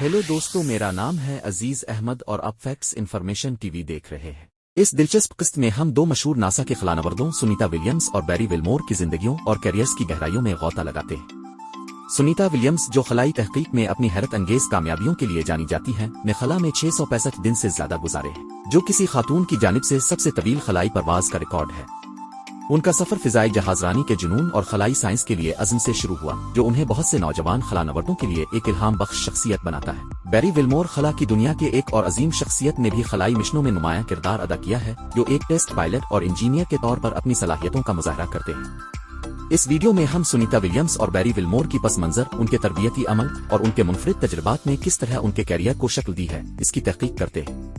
Hello दोस्तों, मेरा नाम है अजीज अहमद और आप फैक्ट्स इन्फॉर्मेशन टीवी देख रहे हैं। इस दिलचस्प किस्त में हम दो मशहूर नासा के खलानवर्दों सुनीता विलियम्स और बैरी विल्मोर की जिंदगियों और कैरियर्स की गहराइयों में गौता लगाते हैं। सुनीता विलियम्स, जो खलाई तहकीक में अपनी हैरत अंगेज कामयाबियों के लिए जानी जाती हैं, ने खला में 665 दिन से ज्यादा गुजारे हैं, जो किसी खातून की जानिब से सबसे तवील खलाई परवाज का रिकॉर्ड है। उनका सफर फिजाई जहाजरानी के जुनून और खलाई साइंस के लिए अज़्म से शुरू हुआ, जो उन्हें बहुत से नौजवान खलानवर्दों के लिए एक इल्हाम बख्श शख्सियत बनाता है। बैरी विल्मोर खला की दुनिया के एक और अजीम शख्सियत ने भी खलाई मिशनों में नुमाया किरदार अदा किया है, जो एक टेस्ट पायलट और इंजीनियर के तौर पर अपनी सलाहियतों का मुजाहरा करते हैं। इस वीडियो में हम सुनीता विलियम्स और बैरी विल्मोर की पस मंजर, उनके तरबियती अमल और उनके मुनफरिद तजुर्बात ने किस तरह उनके कैरियर को शक्ल दी है, इसकी तहकीक करते हैं।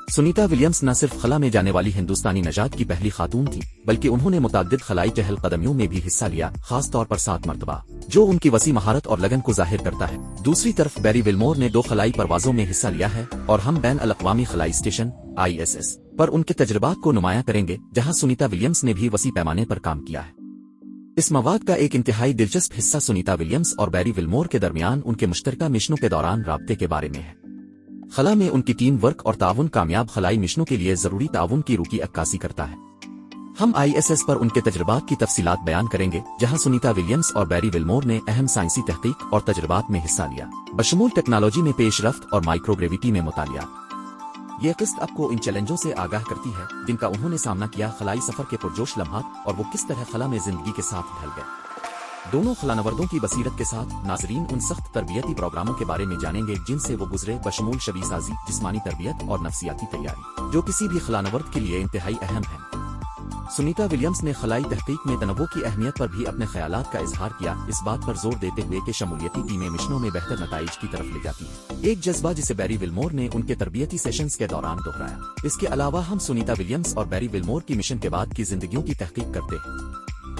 सुनीता विलियम्स न सिर्फ खला में जाने वाली हिंदुस्तानी नजात की पहली खातून थी, बल्कि उन्होंने मुतअद्दिद खलाई चहल कदमियों में भी हिस्सा लिया, खास तौर पर 7 मरतबा, जो उनकी वसी महारत और लगन को जाहिर करता है। दूसरी तरफ बैरी विल्मोर ने 2 खलाई परवाजों में हिस्सा लिया है और हम बैन अल-अक़वामी खलाई स्टेशन ISS पर उनके तजुर्बात को नुमाया करेंगे, जहां सुनीता विलियम्स ने भी वसी पैमाने पर काम किया है। इस मवाद का एक इंतहाई दिलचस्प हिस्सा सुनीता विलियम्स और बैरी विल्मोर के दरमियान उनके मुश्तरका मिशनों के दौरान राब्ते के बारे में है। खला में उनकी टीम वर्क और ताउन कामयाब खलाई मिशनों के लिए जरूरी ताउन की रूकी अक्कासी करता है। हम ISS पर उनके तजुर्बात की तफसीलात बयान करेंगे, जहां सुनीता विलियम्स और बैरी विल्मोर ने अहम साइंसी तहकीक और तजुर्बात में हिस्सा लिया, बशमूल टेक्नोलॉजी में पेशरफ्त और माइक्रोग्रेविटी में मुतालिया। ये किस्त आपको इन चैलेंजों से आगाह करती है जिनका उन्होंने सामना किया, खलाई सफर के पुरजोश लम्हात और वो किस तरह खला में जिंदगी के साथ ढल गए। दोनों खलानवर्दों की बसीरत के साथ नाजरीन उन सख्त तरबियती प्रोग्रामों के बारे में जानेंगे जिनसे वो गुजरे, बशमूल शबीसाजी, जिस्मानी तरबियत और नफ्सियाती तैयारी, जो किसी भी खलानवर्द के लिए इंतहाई अहम है। सुनीता विलियम्स ने खलाई तहकीक में तनव्वु की अहमियत पर भी अपने ख्यालात का इजहार किया, इस बात पर जोर देते हुए कि शमूलियती टीमें मिशनों में बेहतर नताइज की तरफ ले जाती हैं, एक जज्बा जिसे बैरी विल्मोर ने उनके तरबियती सेशंस के दौरान दोहराया। इसके अलावा हम सुनीता विलियम्स और बैरी विल्मोर की मिशन के बाद की जिंदगियों की तहकीक करते हैं।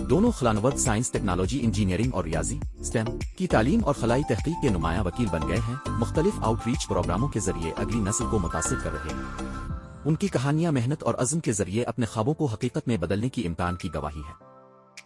दोनों खलानवर्द साइंस, टेक्नोलॉजी, इंजीनियरिंग और रियाजी STEM की तालीम और खलाई तहकीक के नुमाया वकील बन गए हैं, मुख्तलिफ आउटरीच प्रोग्रामों के जरिए अगली नस्ल को मुतासिर कर रहे हैं। उनकी कहानियां मेहनत और अज़्म के जरिए अपने ख्वाबों को हकीकत में बदलने की इम्कान की गवाही है।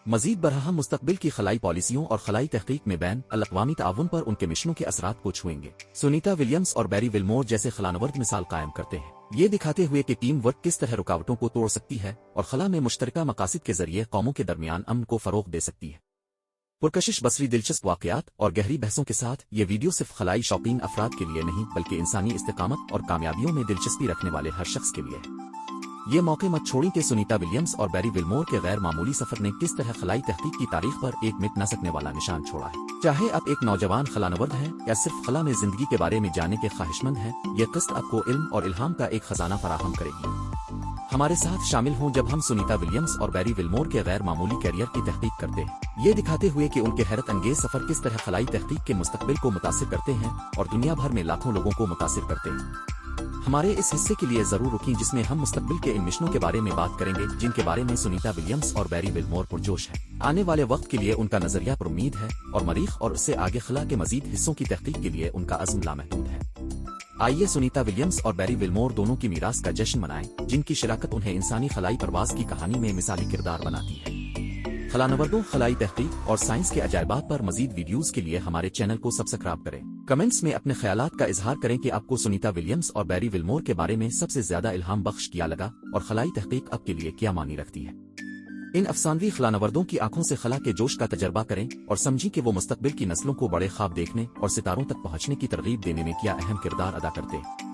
मजीद बरहम मुस्तकबिल की खलाई पॉलिसियों और खलाई तहकीक में बैन अल-अक़वामी ताउन पर उनके मिशनों के असरात को छुएंगे। सुनीता विलियम्स और बैरी विल्मोर जैसे खलानवर्द मिसाल कायम करते हैं, ये दिखाते हुए कि टीम वर्क किस तरह रुकावटों को तोड़ सकती है और खला में मुश्तरका मकासद के जरिए कौमों के दरमियान अमन को फरोग दे सकती है। पुरकशिश बसरी दिलचस्प वाक़यात और गहरी बहसों के साथ ये वीडियो सिर्फ खलाई शौकीन अफराद के लिए नहीं, बल्कि इंसानी इस्तिकामत और कामयाबियों में दिलचस्पी रखने वाले हर शख्स के लिए है। ये मौके मत छोड़ी कि सुनीता विलियम्स और बैरी विल्मोर के गैर मामूली सफर ने किस तरह खलाई तहकीक की तारीख पर एक मिट न सकने वाला निशान छोड़ा है। चाहे आप एक नौजवान खलानवर्द हैं या सिर्फ खला में जिंदगी के बारे में जानने के ख्वाहिशमंद हैं, ये किस्त आपको इल्म और इल्हाम का एक खजाना फराहम करेगी। हमारे साथ शामिल हों जब हम सुनीता विलियम्स और बैरी विल्मोर के गैर मामूली कैरियर की तहकीक करते हैं, ये दिखाते हुए कि उनके हैरत अंगेज सफर किस तरह खलाई तहकीक के मुस्तकबिल को मुतासिर करते हैं और दुनिया भर में लाखों लोगों को मुतासिर करते हैं। हमारे इस हिस्से के लिए जरूर रुकें, जिसमें हम मुस्तकबिल के इन मिशनों के बारे में बात करेंगे, जिनके बारे में सुनीता विलियम्स और बैरी विल्मोर पुरजोश है। आने वाले वक्त के लिए उनका नजरिया पर उम्मीद है और मरीख और उससे आगे खला के मजीद हिस्सों की तहकीक के लिए उनका अज़्म लामहदूद है। आइए सुनीता विलियम्स और बैरी विल्मोर दोनों की मीरास का जश्न मनाएं, जिनकी शराकत उन्हें इंसानी खलाई परवाज की कहानी में मिसाली किरदार बनाती है। खलानवर्दों, खलाई तहकीक और साइंस के अजायबात पर मजीद वीडियोस के लिए हमारे चैनल को सब्सक्राइब करें। कमेंट्स में अपने ख्यालात का इजहार करें कि आपको सुनीता विलियम्स और बैरी विल्मोर के बारे में सबसे ज्यादा इल्हाम बख्श क्या लगा और खलाई तहकीक आपके लिए क्या मानी रखती है। इन अफसानवी खलानवर्दों की आंखों से खला के जोश का तजर्बा करें और समझें कि वो मुस्तकबिल की नस्लों को बड़े ख्वाब देखने और सितारों तक पहुंचने की तरगीब देने में क्या अहम किरदार अदा करते हैं।